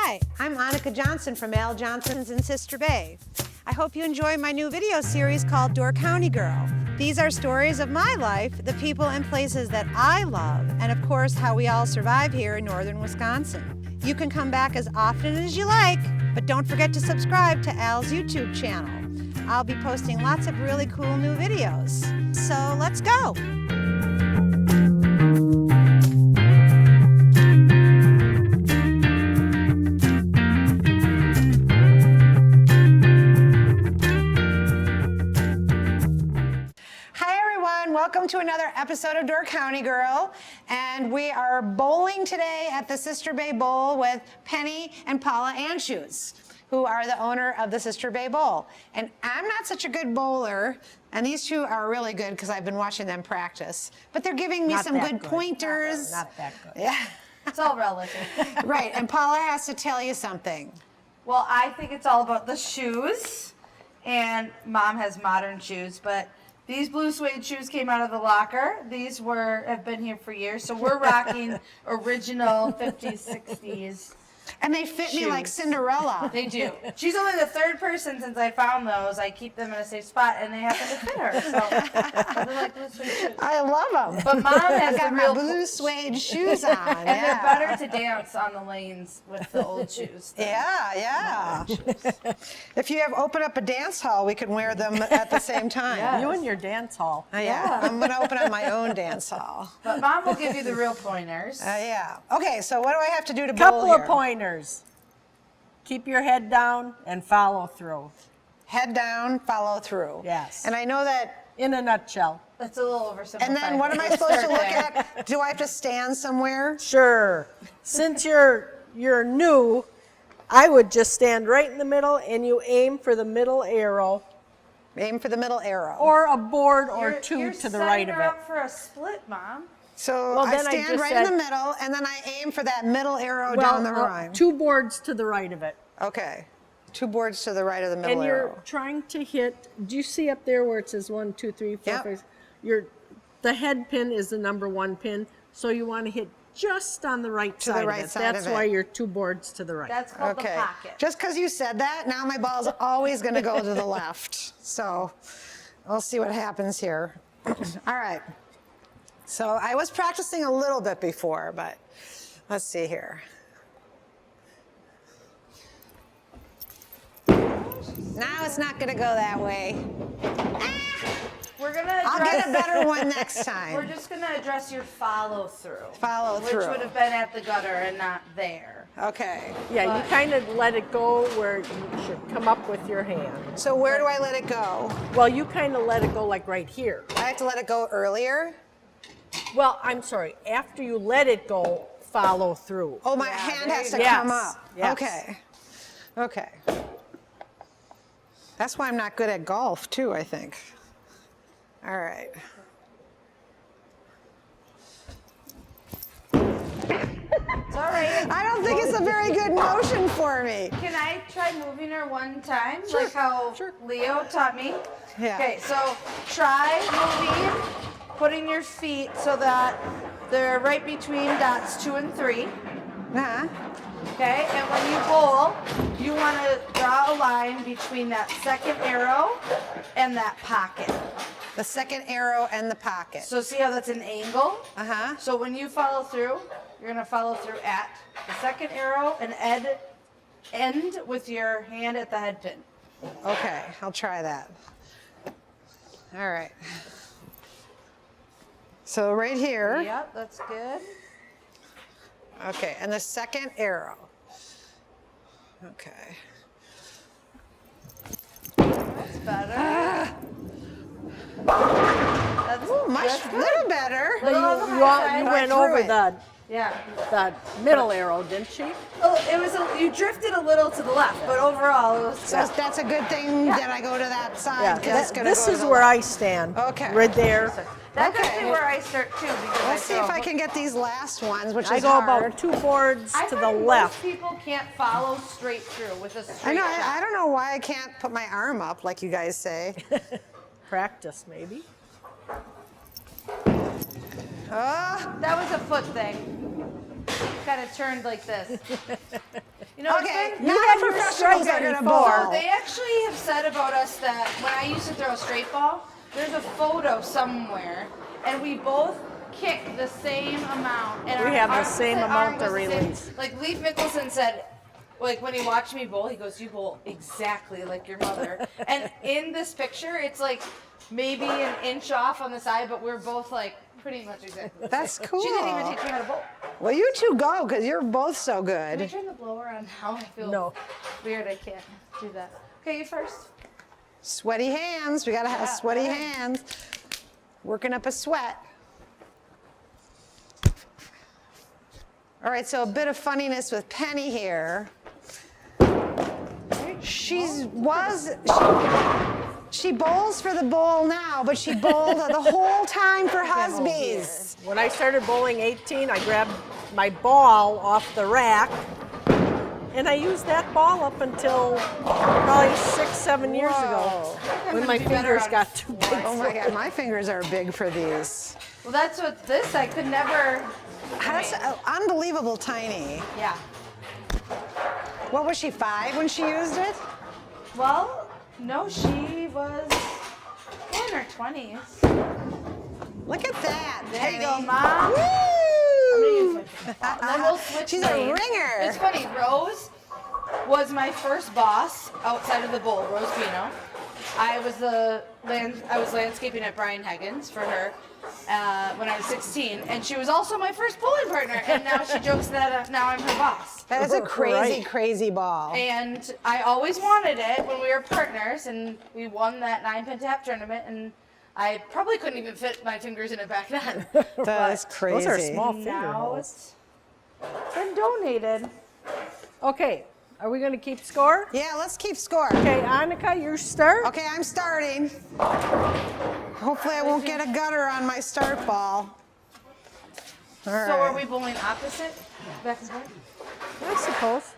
Hi, I'm Annika Johnson from Al Johnson's in Sister Bay. I hope you enjoy my new video series called Door County Girl. These are stories of my life, the people and places that I love, and of course how we all survive here in northern Wisconsin. You can come back as often as you like, but don't forget to subscribe to Al's YouTube channel. I'll be posting lots of really cool new videos. So let's go. Welcome to another episode of Door County Girl, and we are bowling today at the Sister Bay Bowl with Penny and Paula Anschutz, who are the owner of the Sister Bay Bowl. And I'm not such a good bowler, and these two are really good because I've been watching them practice. But they're giving me some good pointers. Not that good. Yeah. It's all relative. Right, and Paula has to tell you something. Well, I think it's all about the shoes, and Mom has modern shoes, but these blue suede shoes came out of the locker. These have been here for years, so we're rocking original 50s, 60s. And they fit me like Cinderella. They do. She's only the third person since I found those. I keep them in a safe spot, and they happen to fit her. So they're like blue suede shoes. I love them. But Mom has I've got the my real blue suede shoes on. and they're better to dance on the lanes with the old shoes. Yeah. If you open up a dance hall, we can wear them at the same time. Yes. You and your dance hall. Yeah. I'm going to open up my own dance hall. But Mom will give you the real pointers. Yeah. Okay, so what do I have to do to bowl Couple here? of pointers. Keep your head down and follow through. Head down, follow through. Yes. And I know that. In a nutshell. That's a little oversimplified. And then what am I supposed to look at? Do I have to stand somewhere? Sure. Since you're new, I would just stand right in the middle and you aim for the middle arrow. Aim for the middle arrow. Or a board or You're two to the right of setting her it. up for a split, Mom. So Well, I then I stand just right in said- the middle, and then I aim for that middle arrow down the line. 2 boards to the right of it. Okay. 2 boards to the right of the middle And you're arrow. trying to hit, do you see up there where it says 1, 2, 3, 4, Yep. 5? The head pin is the number 1 pin, so you want to hit just on the right To the side right of it. side That's of it. why you're 2 boards to the right. That's called Okay. the pocket. Just because you said that, now my ball's always going to go to the left. So we'll see what happens here. All right. So I was practicing a little bit before, but let's see here. Now it's not going to go that way. We're gonna I'll get a better one next We're time. just gonna address your follow through. Follow through. Which would have been at the gutter and not there. Okay. Yeah, you But- kind of let it go where you should come up with your hand. So where do I let it go? Well, you kind of let it go like right here. I have to let it go earlier? Well, I'm sorry, after you let it go, follow through. Oh, my Yeah, hand there has you to go. come Yes, up. yes. Okay. Okay. That's why I'm not good at golf, too, I think. All right. It's all right. I don't think it's a very good motion for me. Can I try moving her one time? Like how Leo taught me? Yeah. Okay, so try moving, putting your feet so that they're right between dots 2 and 3. Uh-huh. Okay, and when you bowl, you want to draw a line between that second arrow and that pocket. The second arrow and the pocket. So see how that's an angle? Uh-huh. So when you follow through, you're going to follow through at the second arrow and end with your hand at the head pin. Okay, I'll try that. All right. So right here. Yep, that's good. Okay, and the second arrow. Okay. That's better. That's Much little better. Little on the high side. You Right went through over it. Yeah. the middle arrow, didn't she? Oh, you drifted a little to the left, but overall it was So that's a good thing that I go to that side. Yeah. 'cause it's gonna This go to is the where left. I stand. Okay. Right there. That's Okay. actually where I start too because Let's see throw if I a can get these last ones, which I is go hard. about 2 boards I to the find left. Most people can't follow straight through with a I straight know. shot. I don't know why I can't put my arm up like you guys say. Practice, maybe. Oh, That was a foot thing. Kind of turned like this. You know, okay, gonna before. bowl. So they actually have said about us that when I used to throw a straight ball, there's a photo somewhere, and we both kick the same amount. And We have the same opposite arm amount of was the same. release. Like Leif Mickelson said, like when he watched me bowl, he goes, "You bowl exactly like your mother." And in this picture, it's like maybe an inch off on the side, but we're both like pretty much exactly. That's cool. She didn't even teach me how to bowl. Well, you two go because you're both so Can we good. turn the blower on now? I feel No. weird. I can't do that. Okay, you first. Sweaty hands. We gotta have Yeah, sweaty all right. hands. Working up a sweat. All right, so a bit of funniness with Penny here. She bowls for the bowl now, but she bowled the whole time for Husbies. When I started bowling 18, I grabbed my ball off the rack, and I used that ball up until probably 6-7 years ago, when my be better fingers on got too big. Oh my God, my fingers are big for these. Well, that's what this. I could never. That's unbelievable tiny. Yeah. What was she, 5 when she used it? Well, no, she was in her 20s. Look at that, There Penny. you go, Mom. Woo! I'm gonna use my. Then we'll switch She's a lanes. ringer. It's funny. Rose was my first boss outside of the bowl. Rose Pino. I was landscaping at Brian Higgins for her when I was 16, and she was also my first bowling partner. And now she jokes that now I'm her boss. That is a crazy, Right. crazy ball. And I always wanted it when we were partners, and we won that 9-pin tap tournament, and I probably couldn't even fit my fingers in it back then. That is crazy. Those are small finger Now holes. it's been donated. Okay, are we going to keep score? Yeah, let's keep score. Okay, Annika, you start. Okay, I'm starting. Hopefully I won't get a gutter on my start ball. All right. So are we bowling opposite? Back and forth? I suppose.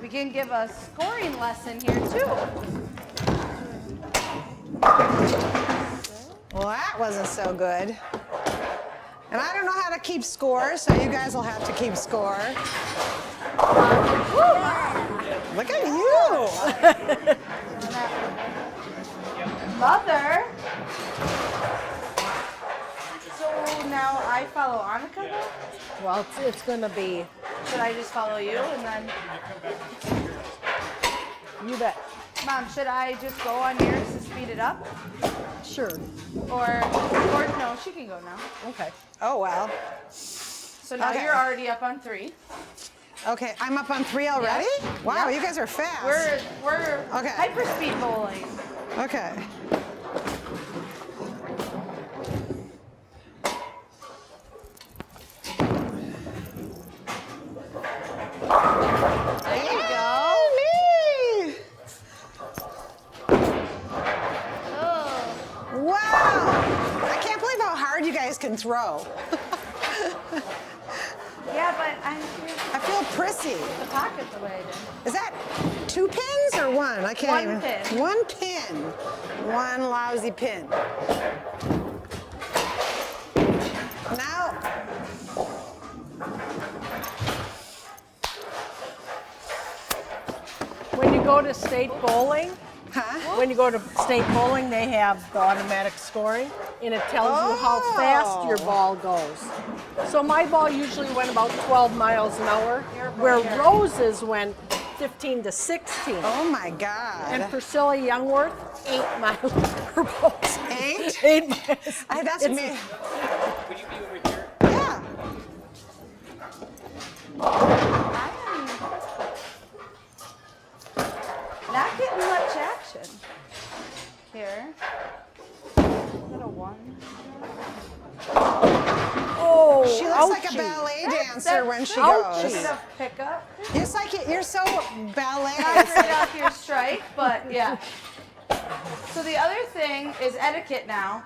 We can give a scoring lesson here too. Well, that wasn't so good. And I don't know how to keep score, so you guys will have to keep score. Look at you. Mother. So now I follow Annika though? Well, it's going to be, Should I just follow you and then, you bet. Mom, should I just go on yours to speed it up? Sure. Or no, she can go now. Okay. Oh, well. So now Okay. you're already up on 3. Okay, I'm up on 3 already? Wow, you guys are fast. We're Okay. hyper speed bowling. Okay. There you go. Me! Oh. Wow! I can't believe how hard you guys can throw. Yeah, but I feel prissy. the pocket the way I did. Is that 2 pins or 1? I can't One even. pin. 1 pin. 1 lousy pin. Now. When you go to state bowling, Huh? when you go to state bowling, they have the automatic scoring, and it tells you how fast your ball goes. So my ball usually went about 12 miles an hour, where Rose's went 15 to 16. Oh my God. And Priscilla Youngworth, 8 miles per ball. 8? 8 miles. That's It's- me. Would you be over here? Yeah. Not getting much action here. Got a 1. Oh, She looks like a ouchie. ballet dancer That's when she ouchie. goes. Bit of pickup. It's like you're so ballet. Not right off your strike, but yeah. So the other thing is etiquette now.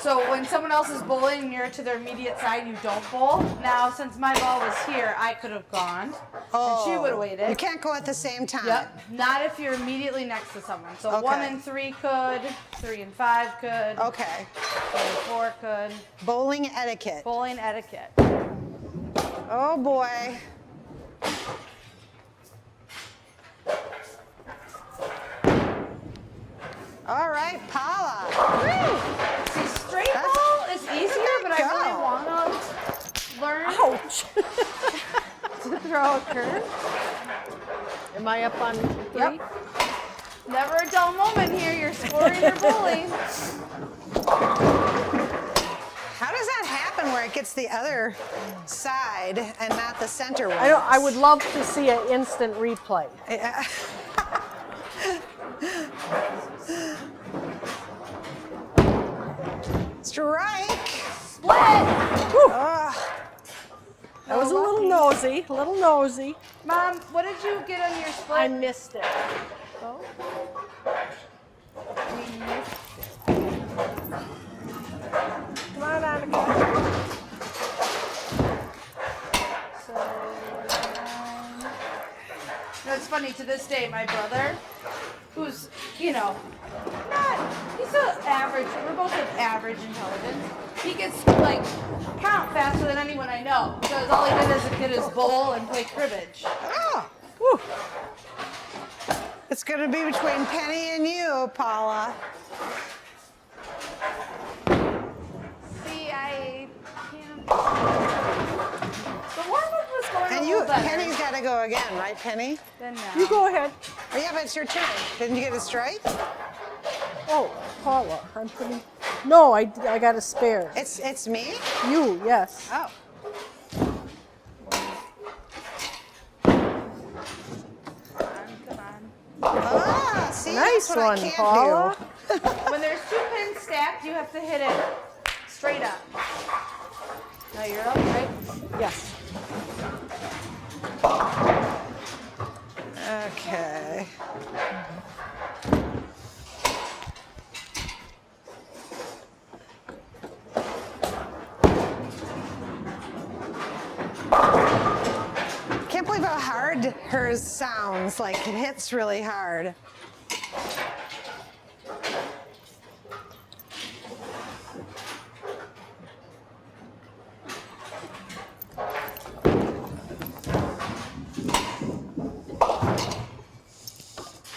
So when someone else is bowling and you're to their immediate side, you don't bowl. Now, since my ball was here, I could have gone, and she would have waited. You can't go at the same time. Yep. Not if you're immediately next to someone. So Okay. 1 and 3 could, 3 and 5 could, Okay. 4 and 4 could. Bowling etiquette. Bowling etiquette. Oh boy. All right, Paula. See, straight ball is easier, but I really go. want to learn Ouch. to throw a curve. Am I up on 3? Yep. Never a dull moment here. You're scoring or bowling. How does that happen where it gets the other side and not the center one? I would love to see an instant replay. Strike. Split. Ugh. That was a little nosy, Mom, what did you get on your split? I missed it. Oh. Come on, Annika. No, it's funny, to this day, my brother, who's, he's an average, we're both of average intelligence. He gets, count faster than anyone I know, because all he did is get his bowl and play cribbage. Oh. Whew. It's going to be between Penny and you, Paula. See, I can't. The warm-up was going And a little better. Penny's got to go again, right, Penny? Then now. You go ahead. Oh, yeah, but it's your turn. Didn't you get a strike? Oh, Paula, I'm pretty. No, I got a spare. It's me? You, yes. Oh. Come on. Ah, see, Nice that's what one, I can't Paula. do. When there's 2 pins stacked, you have to hit it straight up. Now you're up, right? Yes. Okay. Can't believe how hard hers sounds. Like it hits really hard.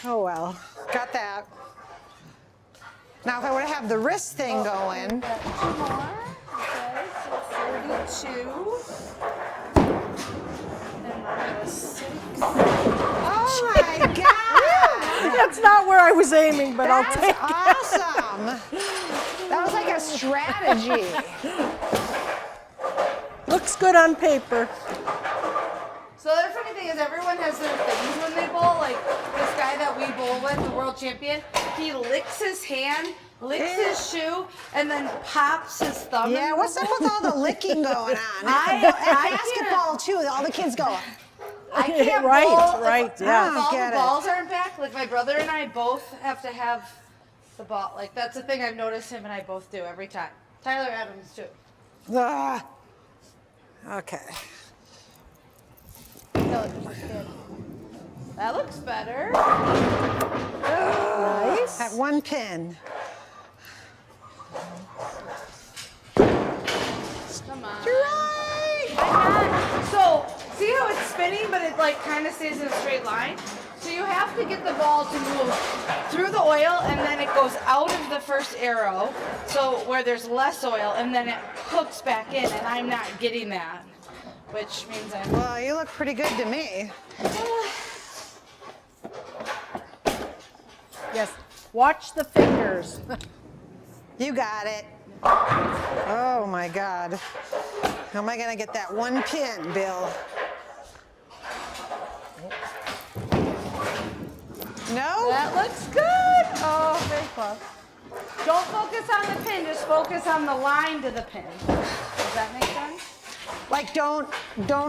Oh well, got that. Now if I would have the wrist thing going. Got 2 more. Okay, so 32. And then 6. Oh my God! That's not where I was aiming, but I'll take it. That's awesome. That was like a strategy. Looks good on paper. So the other funny thing is everyone has their things when they bowl. Like this guy that we bowl with, the world champion, he licks his hand, licks his shoe, and then pops his thumb. Yeah, in what's the up bowl. with all the licking going on? I And can't- basketball too. All the kids go. I can't Right, bowl. right, If yeah. all Get the it. balls aren't back, like my brother and I both have to have the ball. Like that's the thing I've noticed him and I both do every time. Tyler Adams too. Ugh. Okay. That looks better. Nice. At 1 pin. Come on. Right. So, see how it's spinning, but it kind of stays in a straight line? So you have to get the ball to move through the oil, and then it goes out of the first arrow, so where there's less oil, and then it hooks back in, and I'm not getting that, which means I'm... Well, you look pretty good to me. Yes. Watch the fingers. You got it. Oh my God. How am I gonna get that 1 pin, Bill? No? That looks good! Oh, very close. Don't focus on the pin, just focus on the line to the pin. Does that make sense? Like don't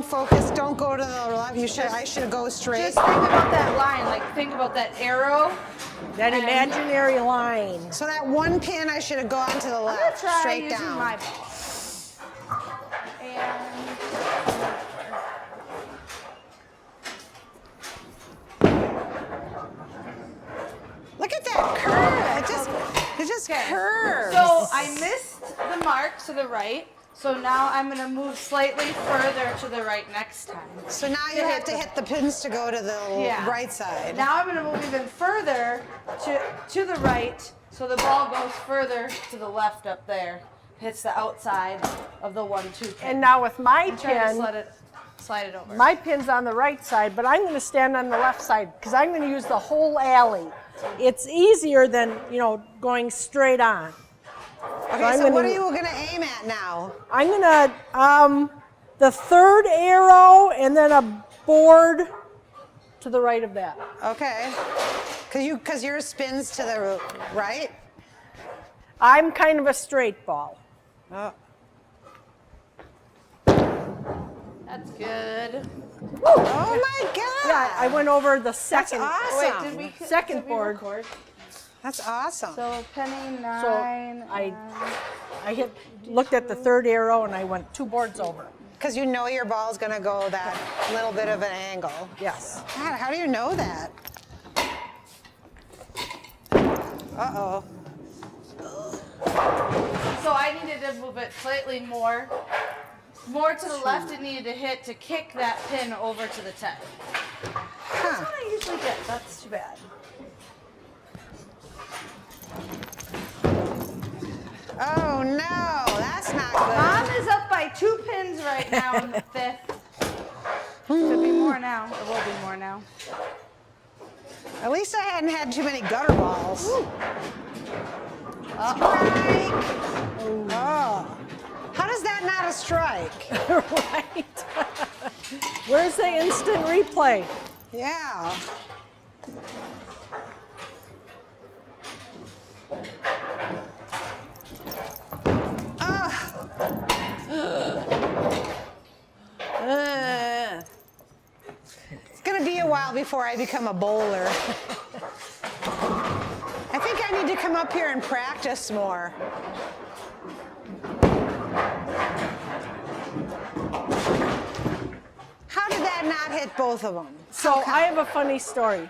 focus, don't go to the left. I should go straight. Just think about that line, think about that arrow. That imaginary line. So that 1 pin I should have gone to the I'm gonna left, try straight using down. my ball. And Look at that curve. It just curves. so I missed the mark to the right, So now I'm going to move slightly further to the right next time. So now you have to hit the pins to go to the right side. Now I'm going to move even further to the right, so the ball goes further to the left up there. Hits the outside of the 1-2 pin. And now with my Try to pin, slide it over. my pin's on the right side, but I'm going to stand on the left side because I'm going to use the whole alley. It's easier than, going straight on. Okay, so what are you going to aim at now? I'm going to, the third arrow and then a board to the right of that. Okay. Because yours spins to the right? I'm kind of a straight ball. Oh. That's good. Oh my God! Yeah, I went over the second. awesome. Wait, Second board. record? That's awesome. So Penny 9. So I looked at the third arrow and I went 2 boards over. Because you know your ball's going to go that little bit of an angle. Yes. God, how do you know that? Uh-oh. So I needed to move it slightly more to the left. It needed to hit to kick that pin over to the 10. That's Huh. what I usually get. That's too bad. Oh no, that's not Mom good. is up by 2 pins right now in the 5th. Could be more now. There will be more now. At least I hadn't had too many gutter balls. Strike! Oh. How does that not a strike? Right. Where's the instant replay? Yeah. It's gonna be a while before I become a bowler. I think I need to come up here and practice more. How did that not hit both of them? So I have a funny story.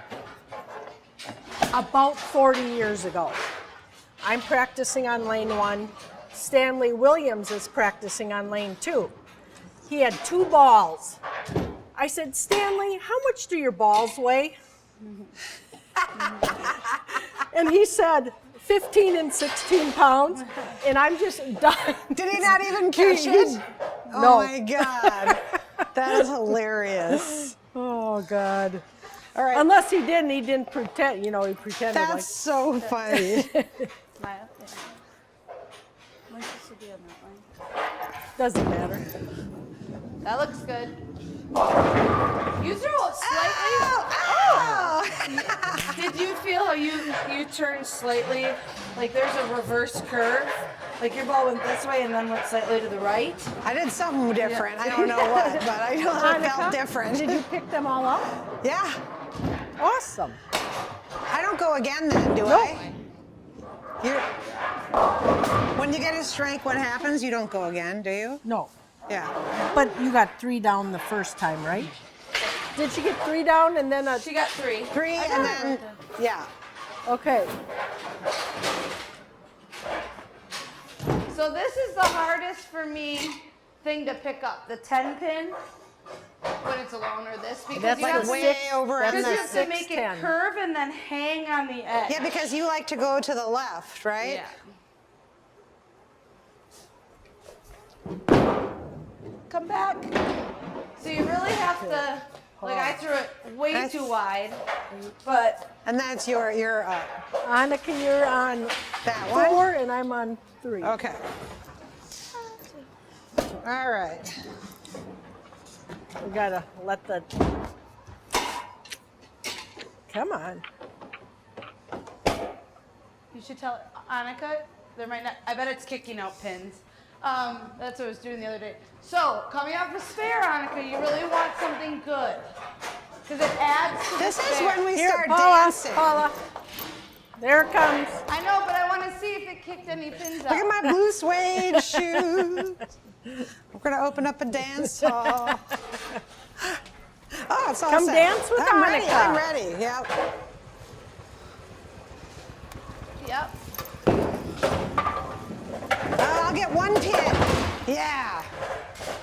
About 40 years ago, I'm practicing on lane 1. Stanley Williams is practicing on lane 2. He had 2 balls. I said, Stanley, how much do your balls weigh? And he said, 15 and 16 pounds. And I'm just dying. Did he not even catch it? Oh No. my God. That is hilarious. Oh, God. All right. Unless he didn't pretend, he pretended That's like. so funny. My up there. Am I supposed to be on that line? Doesn't matter. That looks good. You throw it slightly. Oh! Did you feel how you turned slightly? Like there's a reverse curve? Like your ball went this way and then went slightly to the right? I did something different. I don't know what, but I know it Annika, felt different. Did you pick them all up? Yeah. Awesome. I don't go again then, do I? When you get a strike, what happens? You don't go again, do you? No. Yeah. But you got 3 down the first time, right? Did she get 3 down and then a... She got 3. 3 and then, yeah. Okay. So this is the hardest for me thing to pick up, the 10 pin when it's alone or this because That's you like have to way make, over on because the you have to make it 6'10". curve and then hang on the edge. Yeah, because you like to go to the left, right? Yeah. Come back. So you really have to, like I threw it way too wide, but And that's you're up. Annika, you're on That one? 4 and I'm on 3. Okay. All right. We gotta let the... Come on. you should tell Annika, there might not, I bet it's kicking out pins. That's what I was doing the other day. So, coming off a spare, Annika, you really want something good. Because it adds to This the is spare. when we Here, start Paula, dancing. Paula. There it comes. I know, but I want to see if it kicked any pins out. Look at my blue suede shoes. We're gonna open up a dance hall. Oh, it's all Come set. dance with I'm ready. Annika. I'm ready. Yep. Yep. I'll get 1 pin. Yeah.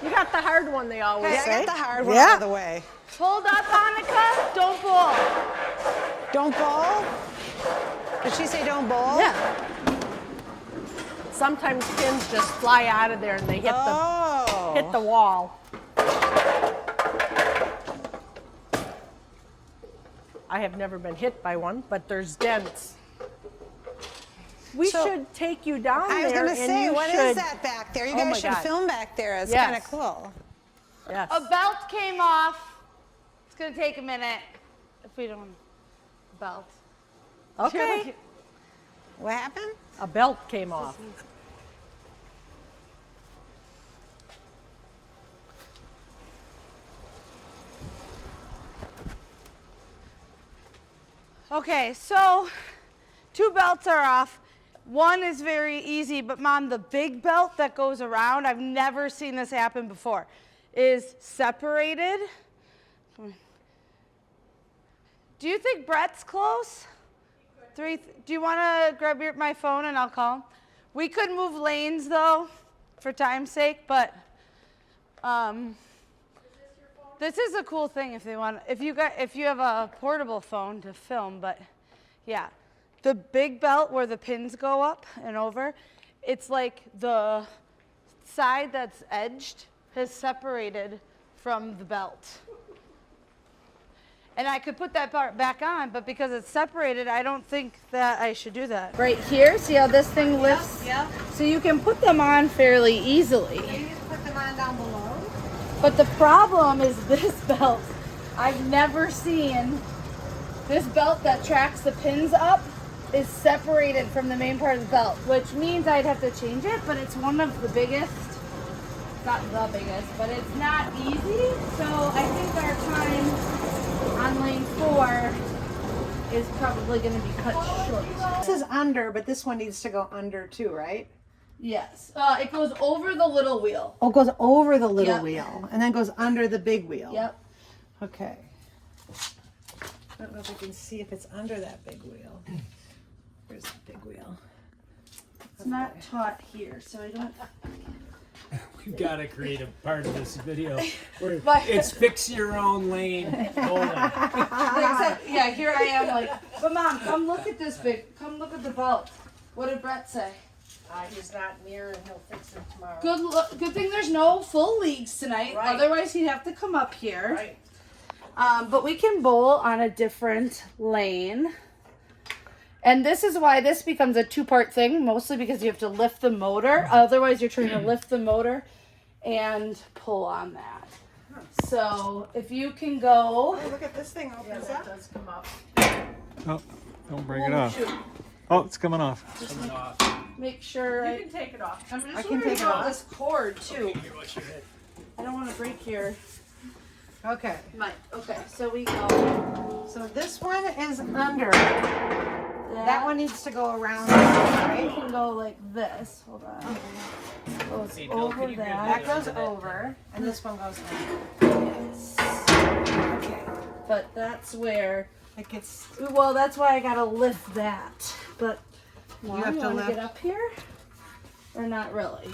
You got the hard one, they always Yeah, I say. got the hard one out of the way. Hold up, Annika. Don't pull. Don't bowl? Did she say don't bowl? Yeah. Sometimes pins just fly out of there and they hit the wall. I have never been hit by one, but there's dents. We So, should take you down there. I was going to say, you what should, is that back there? You Oh guys my should God. film back there. It's Yes. kind of cool. Yes. A belt came off. It's gonna take a minute if we don't belt. Okay. What happened? A belt came off. Okay, so 2 belts are off. One is very easy, but Mom, the big belt that goes around, I've never seen this happen before, is separated. Come on. Do you think Brett's close? Do you want to grab my phone and I'll call him? We could move lanes though, for time's sake, but this is a cool thing if they want. If you have a portable phone to film, but yeah, the big belt where the pins go up and over, it's like the side that's edged has separated from the belt. And I could put that part back on, but because it's separated, I don't think that I should do that. Right here, see how this thing lifts? Yep. So you can put them on fairly easily. You just put them on down below. But the problem is this belt. I've never seen this belt that tracks the pins up is separated from the main part of the belt, which means I'd have to change it, but it's one of the biggest. Not the biggest, but it's not easy. So I think our time on lane 4 is probably going to be cut short. This is under, but this one needs to go under too, right? Yes. It goes over the little wheel. Oh, it goes over the little Yep. wheel and then goes under the big wheel. Yep. Okay. I don't know if I can see if it's under that big wheel. Where's the big wheel? It's not taught here, so I don't. We've got to create a part of this video where But- it's fix your own lane. Hold on. Yeah, here I am like, but Mom, come look at this come look at the belt. What did Brett say? He's not near and he'll fix it tomorrow. Good thing there's no full leagues tonight. Right. Otherwise he'd have to come up here. Right. But we can bowl on a different lane. And this is why this becomes a 2-part thing, mostly because you have to lift the motor. Otherwise, you're trying to lift the motor and pull on that. So if you can go. Oh, look at this thing opens That up. does come up. Oh, don't break it off. Oh, it's coming off. Coming off. Make sure You can take it off. I'm just I can worried take it about off. this cord too. Here, watch your head. I don't want to break your Okay. mic. Okay, so we go. So this one is under. That one needs to go around, right? We can go like this. Hold on. Goes Hey, Bill, over can you grab that. That goes over, and this one goes under. Okay. But that's where. It gets. Well, that's why I gotta lift that. But You Mom, have you to wanna lift. get up here, or not really?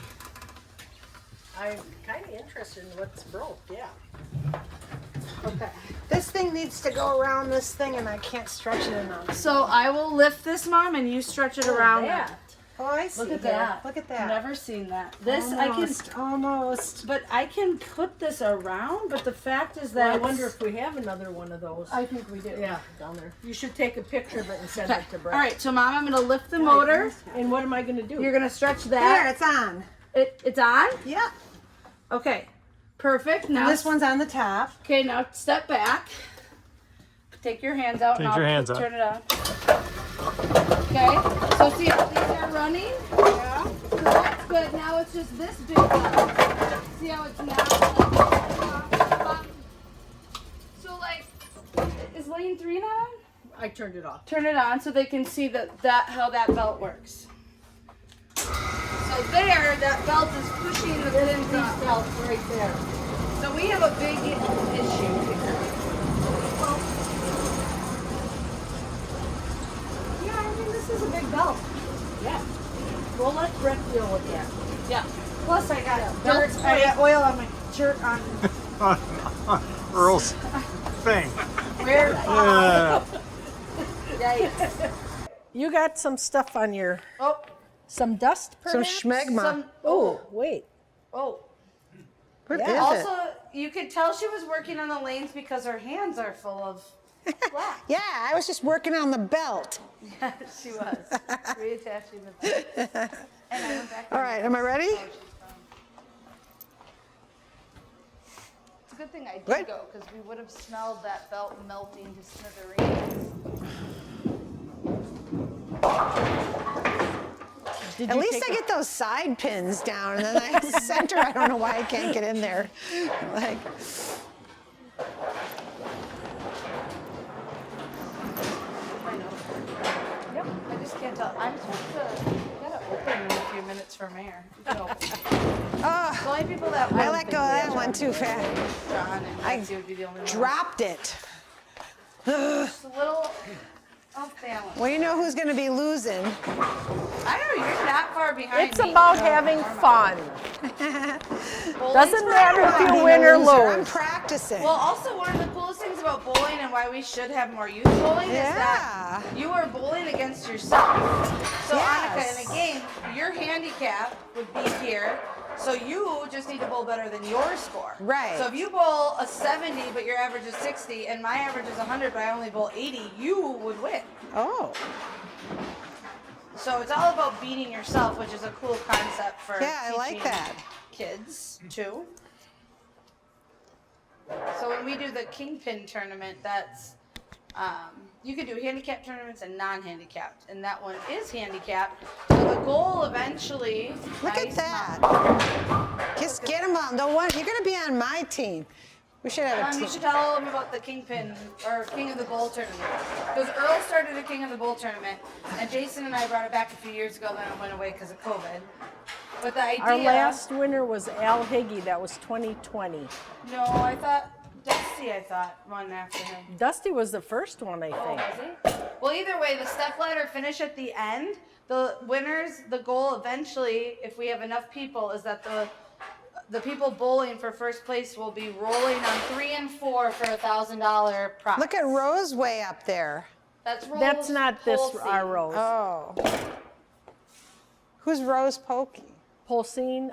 I'm kind of interested in what's broke, yeah. Okay. This thing needs to go around this thing, and I can't stretch it enough. So I will lift this, Mom, and you stretch it around that. that. Oh, I see. Look at here. that. Look at I've that. never seen that. This I can, Almost. but I can put this around. But the fact is Well, that I wonder if we have another one of those. I think we do. Yeah, down there. You should take a picture of it and send Okay. it to Brett. All right. So, Mom, I'm gonna lift the motor. And what am I going to do? You're gonna stretch There, that. it's on. It's on. Yeah. Okay. Perfect. Now And this one's on the top. Okay, now step back. Take your hands out. Take and I'll your hands out. turn it on. Okay, so see how these are running? Yeah. So that's good. Now it's just this big one. See how it's now? So like, is lane 3 not on? I turned it off. Turn it on so they can see how that belt works. So there, that belt is pushing the pins up. Belt right there. So we have a big issue here. Yeah, I mean, this is a big belt. Yeah. We'll let Brett deal with that. Yeah. Plus, I got dirt. I got oil on my shirt on. Earl's thing. Where? Yeah. Yikes. You got some stuff on your, Oh, some dust Some perhaps? schmegma. Oh, wait. Oh. What Yeah. is it? Also, you could tell she was working on the lanes because her hands are full of black. Yeah, I was just working on the belt. Yeah, she was. Reattaching the belt. And I went back. All right, am I ready? It's a good thing I did Good. go because we would have smelled that belt melting to smithereens. Did At you least take I get those side pins down, and then I center. I don't know why I can't get in there. Like, Yep, I just can't tell. I'm supposed to. I gotta open in a few minutes for mayor. You can open. oh, The only people that I let go of that one too fast. John and Betsy would be the only ones. Dropped it. Just a little off balance. Well, you know who's going to be losing. I know you're not far behind It's me. about having fun. Bowling's Doesn't for matter if everyone. you win or Loser. I'm lose. practicing. Well, also one of the coolest things about bowling and why we should have more youth bowling is that you are bowling against yourself. So Yes. Annika, in a game, your handicap would be here. So you just need to bowl better than your score. Right. So if you bowl a 70, but your average is 60, and my average is 100, but I only bowl 80, you would win. Oh, So it's all about beating yourself, which is a cool concept for yeah, I like teaching that. kids too. So when we do the Kingpin tournament, that's you can do handicap tournaments and non-handicapped, and that one is handicapped. So the goal eventually. Look at nice that. mom. Just get them on. The one you're going to be on my team. We should have a You team. should tell them about the Kingpin or King of the Bowl tournament. Because Earl started the King of the Bowl tournament, and Jason and I brought it back a few years ago, then it went away because of COVID. But the idea. Our last winner was Al Higgy. That was 2020. No, I thought Dusty. Won after him. Dusty was the first one, I Oh, think. was he? Well, either way, the step ladder finish at the end. The winners, the goal eventually, if we have enough people, is that the people bowling for first place will be rolling on 3 and 4 for $1,000 prize. Look at Rose way up there. That's Rose. That's not this, Polsey. our Rose. Oh. Who's Rose Pokey? Polsine,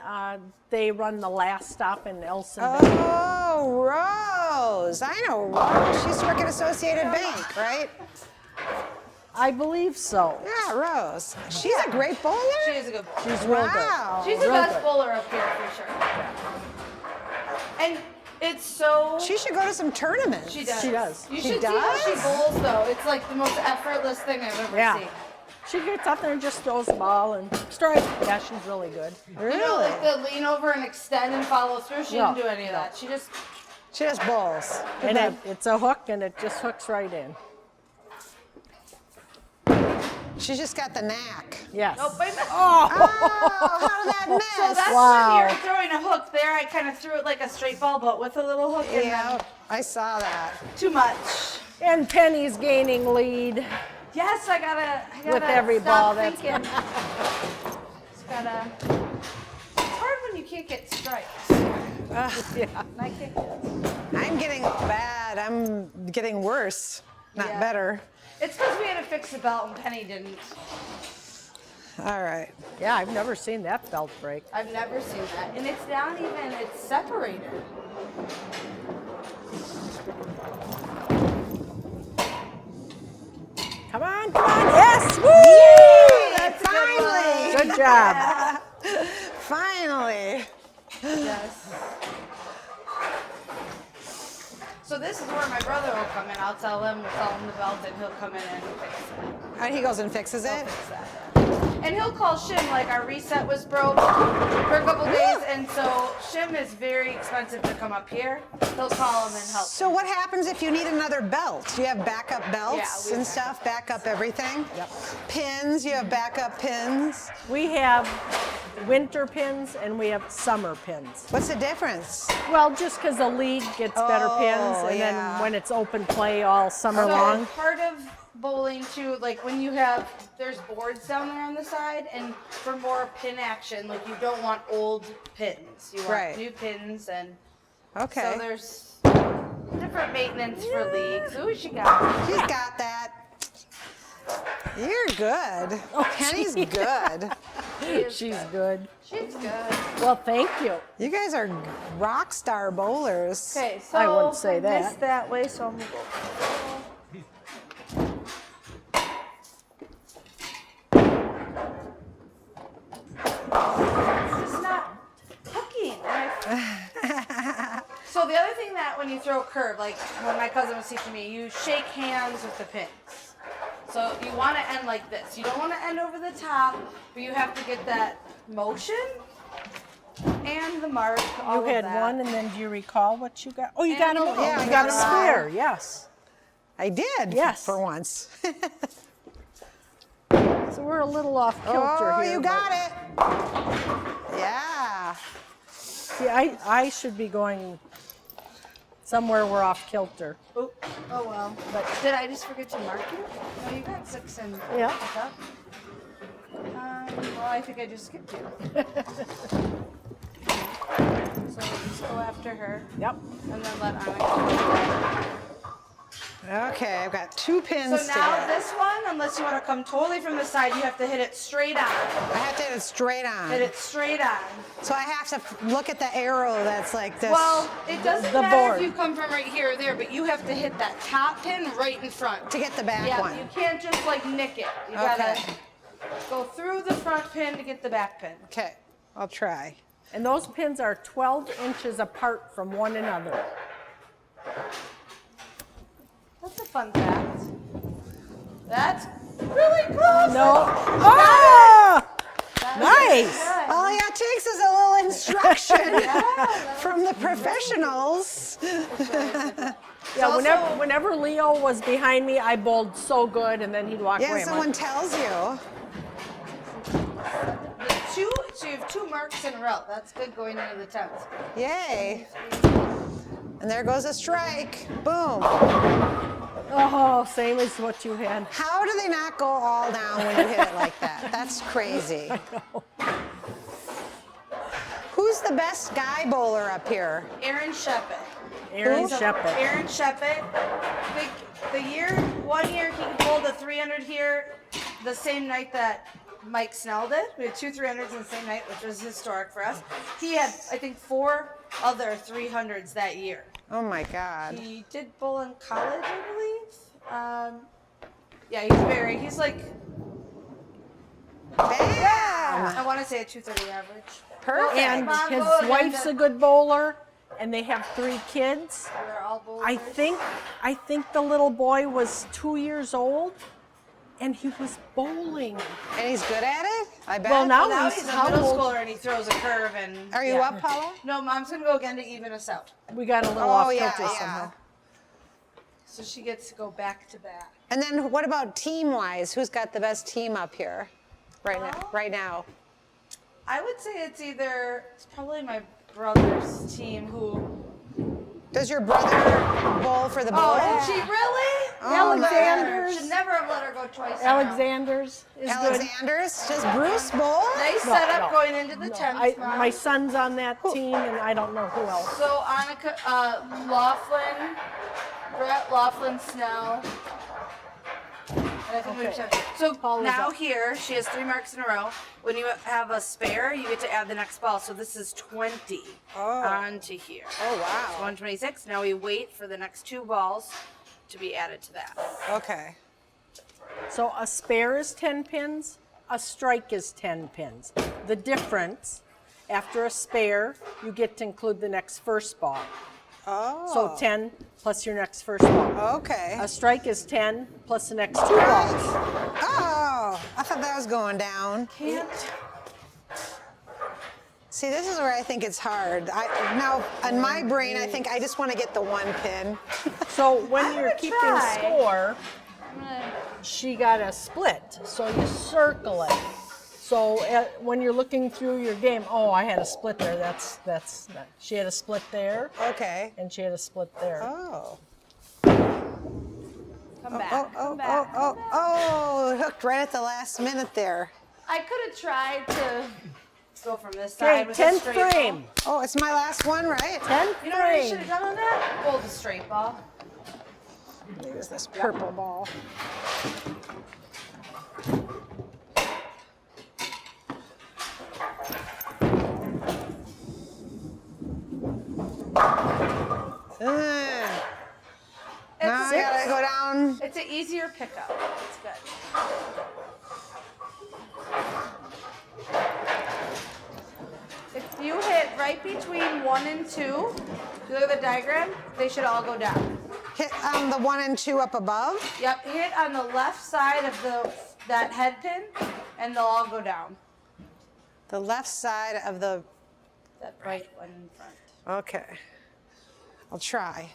they run the last stop in Elson. Oh, Rose. I know Rose. She used to work at Associated Bank, right? I believe so. Yeah, Rose. She's a great bowler. She is a good bowler. She's real Wow. She's the real best good. bowler up here for sure. And it's so. She should go to some tournaments. She does. She does. You She should see how she does? bowls, though. It's like the most effortless thing I've ever Yeah. seen. She gets up there and just throws the ball and strike. Yeah, she's really good. Really? You know, like the lean over and extend and follow through. She No, didn't do any of no. that. She just. She just bowls. And it's a hook and it just hooks right in. She's just got the knack. Yes. Nope, wait a minute. Oh, how did that miss? So that's Wow. when you're throwing a hook there. I kind of threw it like a straight ball, but with a little hook in Yeah, them. I saw that. Too much. And Penny's gaining lead. Yes, I gotta With every stop ball that's- thinking. Just gotta. It's hard when you can't get strikes. Yeah. And I can't get. I'm getting bad. I'm getting worse, not Yeah. better. It's because we had to fix the belt and Penny didn't. All right. Yeah, I've never seen that belt break. I've never seen that. And it's not even, it's separated. Come on, come on. Yes! Woo! That's finally. Good job. Finally. Yes. So this is where my brother will come in. I'll tell him the belt and he'll come in and fix it. And he goes and fixes it. Fix that. And he'll call Shim, like our reset was broke for a couple days, and so Shim is very expensive to come up here. He'll call him and help. So what happens if you need another belt? Do you have backup belts Yeah, we and have stuff? Backup everything? Yep. Pins, you have backup pins. We have winter pins and we have summer pins. What's the difference? Well, just because the league gets better pins, and yeah. then when it's open play all summer So long. part of bowling too, like when you have, there's boards down there on the side, and for more pin action, like you don't want old pins. You want Right. new pins, and Okay. so there's different maintenance for leagues. Ooh, she got it. She's got that. You're good. Penny's good. She's good. She's good. Well, thank you. You guys are rock star bowlers. Okay, so I wouldn't say I that. missed that way, so I'm gonna go. It's just not hooking. So the other thing that when you throw a curve, like when my cousin was teaching me, you shake hands with the pins. So you want to end like this. You don't want to end over the top, but you have to get that motion and the mark. All You had of that. one, and then do you recall what you got? Oh, you got And a, yeah, you I got a got square, yes. I did. Yes. For once. So we're a little off kilter Oh, here. you but- got it. Yeah. See, I should be going somewhere we're off kilter. Oh well. But did I just forget to mark you? No, you got 6 and Yeah. pick up. Well, I think I just skipped you. So we'll just go after her Yep. and then let Annika. Okay, I've got 2 pins So to now get. this one, unless you want to come totally from the side, you have to hit it straight on. I have to hit it straight Hit on. it straight on. So I have to look at the arrow that's like this. Well, it doesn't The matter board. if you come from right here or there, but you have to hit that top pin right in front. to get the back Yeah, one. you can't just like nick it. You Okay. gotta go through the front pin to get the back pin. Okay, I'll try. And those pins are 12 inches apart from one another. That's a fun fact. That's really close. No. Ah! Nice. Good. All it takes is a little instruction from the professionals. Yeah, also- whenever Leo was behind me, I bowled so good, and then he'd walk away. Yeah, I'm someone like, tells you. So you have 2 marks in a row. That's good going into the 10th. Yay. And there goes a strike. Boom. oh, same as what you had. How do they not go all down when you hit it like that? That's crazy. Who's the best guy bowler up here? Aaron Shepard. Aaron So, Shepard. Aaron Shepard. One year he bowled a 300 here the same night that Mike Snell did. We had 2 300s in the same night, which was historic for us. He had, I think, 4 other 300s that year. Oh my God. He did bowl in college, I believe. Yeah, he's like, Bam! I want to say a 230 average. Perfect. And Mom, his go wife's again. a good bowler, and they have 3 kids. They're all bowlers. I think the little boy was 2 years old, and he was bowling. And he's good at it? I bet. Well, now Now he's he's a how middle old? schooler and he throws a curve and. Are you yeah. up, Paula? No, Mom's gonna go again to even us out. We got a little Oh, off yeah, kilter yeah. somehow. So she gets to go back to back. And then what about team-wise? Who's got the best team up here right now? I would say it's probably my brother's team who. Does your brother bowl for the bowl? Oh, did she really? Oh, my Alexander's. Should never have let her go twice. in a row. Alexander's is good. Alexander's? Does Bruce bowl? Nice setup no. going into the 10th. Mom. My son's on that team, and I don't know who else. So Annika, Laughlin, Brett Laughlin Snell. And I think we have so Paula's now up. here she has 3 marks in a row. When you have a spare, you get to add the next ball. So this is 20 onto here. Oh, It's wow. 126. Now we wait for the next 2 balls to be added to that. Okay. So a spare is 10 pins, a strike is 10 pins. The difference, after a spare, you get to include the next first ball. Oh. So 10 plus your next first ball. Okay. A strike is 10 plus the next 2 balls. Oh, I thought that was going down. Can't. See, this is where I think it's hard. Now, in my brain, I think I just want to get the 1 pin. So when you're gonna keeping try. score, I'm gonna, she got a split. So you circle it. So when you're looking through your game, oh, I had a split there. That's she had a split there, Okay. and she had a split there. Oh. Come back. Oh, Come back. oh, hooked right at the last minute there. I could have tried to go from this side Okay, with 10th a straight frame. ball. Oh, it's my last one, right? 10th You know what I should frame. have done on that? Hold the straight ball. Use this purple ball. Now I gotta go down. It's an easier pickup. It's good. If you hit right between 1 and 2, look at the diagram, they should all go down. Hit the 1 and 2 up above. Yep, hit on the left side of that head pin, and they'll all go down. The left side of the. That right one in front. Okay. I'll try.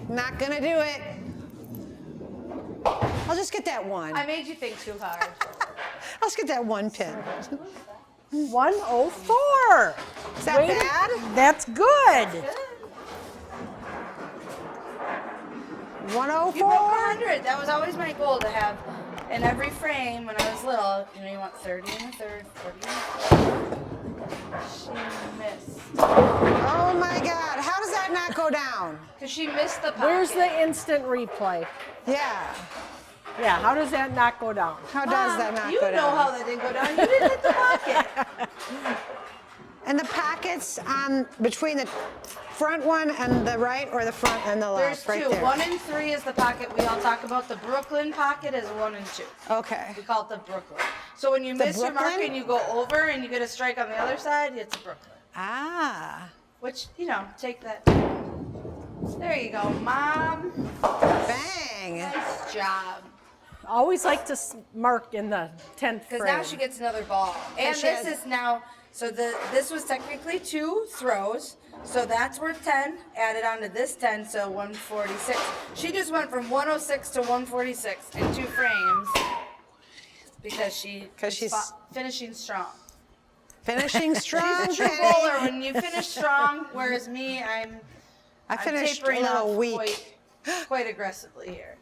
Not gonna do it. I'll just get that one. I made you think too hard. I'll just get that one pin. 104. Is that bad? That's good. Good. 104. You broke 100. That was always my goal to have in every frame when I was little. You know, you want 30 in the third, 40 in the fourth. She missed. Oh my God! How does that not go down? Because she missed the pocket. Where's the instant replay? Yeah. Yeah, how does that not go down? How does that not you go down? know how that didn't go down. You didn't hit the pocket. And the pockets on between the front one and the right, or the front and the There's left, right two. there. 1 and 3 is the pocket we all talk about. The Brooklyn pocket is 1 and 2. Okay. We call it the Brooklyn. So when you miss your mark Brooklyn? and you go over and you get a strike on the other side, it's a Brooklyn. Ah. Which, you know, take that. There you go, Mom. Bang. Nice job. Always like to mark in the 10th Because frame. now she gets another ball. And she this has- is now, so this was technically 2 throws. So that's worth 10, added on to this 10, so 146. She just went from 106 to 146 in 2 frames because she's finishing strong. Finishing strong. She's a true Penny. bowler when you finish strong, whereas me, I'm finished a tapering little off weak. quite aggressively here.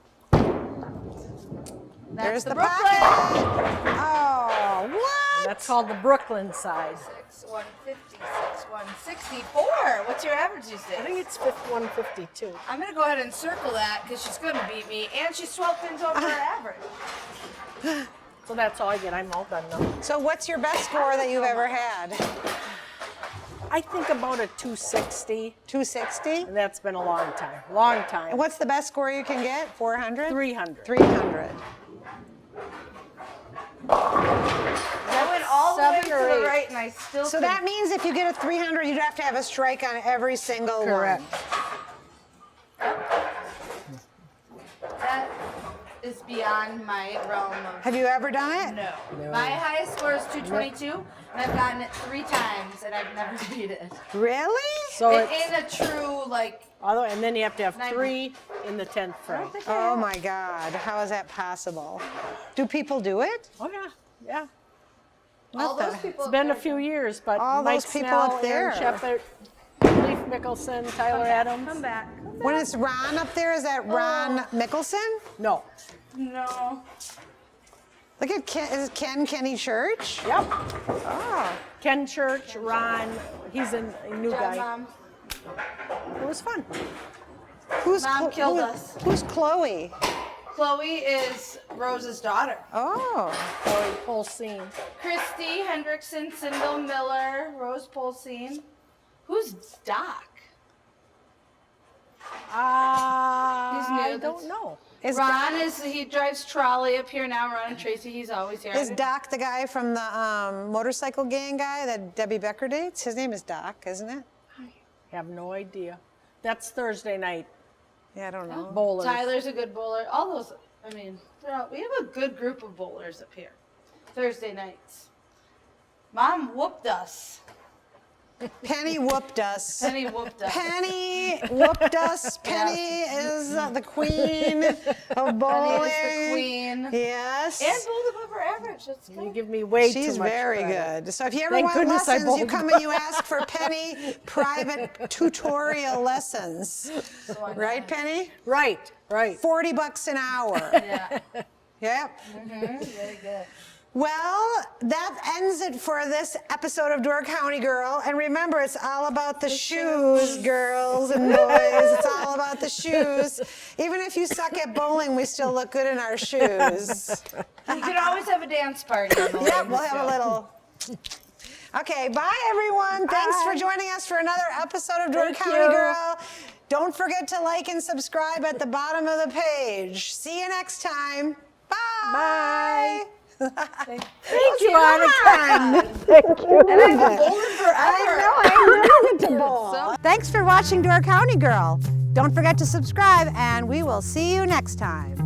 There's That's the pocket. Oh, what? That's called the Brooklyn side. 156, 164. What's your average these days? I think it's 152. I'm going to go ahead and circle that because she's going to beat me, and she's 12 pins over her average. So that's all I get. I'm all done now. So what's your best score that you've ever had? I think about a 260, 260? and that's been a long time. Long And time. what's the best score you can get? 400? 300. 300. I went all the way 7 to or the 8. right, and I still So that means if you get a 300, you'd have to have a strike on every single Correct. one. That is beyond my realm of... Have you ever done it? No. My highest score is 222, and I've gotten it 3 times, and I've never beat it. Really? So it's, In a true, like... and then you have to have 3 in the 10th frame. Oh my God, how is that possible? Do people do it? Oh yeah, yeah. All What those the- people It's been a there- few years, but All Mike those people Snell, up there. Aaron Shepard, Leif Mickelson, Tyler Adams. Come back. When it's Ron up there, is that Ron Mickelson? No. No. Look at Ken, is it Kenny Church? Yep. Oh, Ken Church, Ron. He's a new Job, guy. Mom. It was fun. who's Mom killed us. Who's Chloe? Chloe is Rose's daughter. Oh, Whole scene. Christy Hendrickson, Sindel Miller, Rose Polsine. Who's Doc? He's new, I that's- don't know. is Ron Doc, he drives trolley up here now. Ron and Tracy, he's always here. is Doc the guy from the motorcycle gang guy that Debbie Becker dates? His name is Doc, isn't it? Have no idea. That's Thursday night Yeah, I don't know. bowlers. Tyler's a good bowler. All those, I mean, we have a good group of bowlers up here. Thursday nights. Mom whooped us. Penny whooped us. Penny whooped us. Penny whooped us. Penny is the queen of bowling. Penny is the queen. Yes. And bowled above her average. That's You good. give me way too much She's very credit. good. So if you ever Thank want goodness I lessons, you bowled come and you ask for Penny private tutorial lessons. Right, Penny? Right, right. $40 an hour. Yeah. Yep. Very good. Well, that ends it for this episode of Door County Girl. And remember, it's all about the shoes, girls and boys. It's all about the shoes. Even if you suck at bowling, we still look good in our shoes. You can always have a dance party on the Yep, we'll ladies' have a show. little. Okay, bye everyone. Thanks for joining us for another episode of Door Thank County you. Girl. Don't forget to like and subscribe at the bottom of the page. See you next time. Bye. Bye. Thank you, Annika. Thank you. And I've been bowling forever. I know to bowl. Thanks for watching Door County Girl. Don't forget to subscribe, and we will see you next time.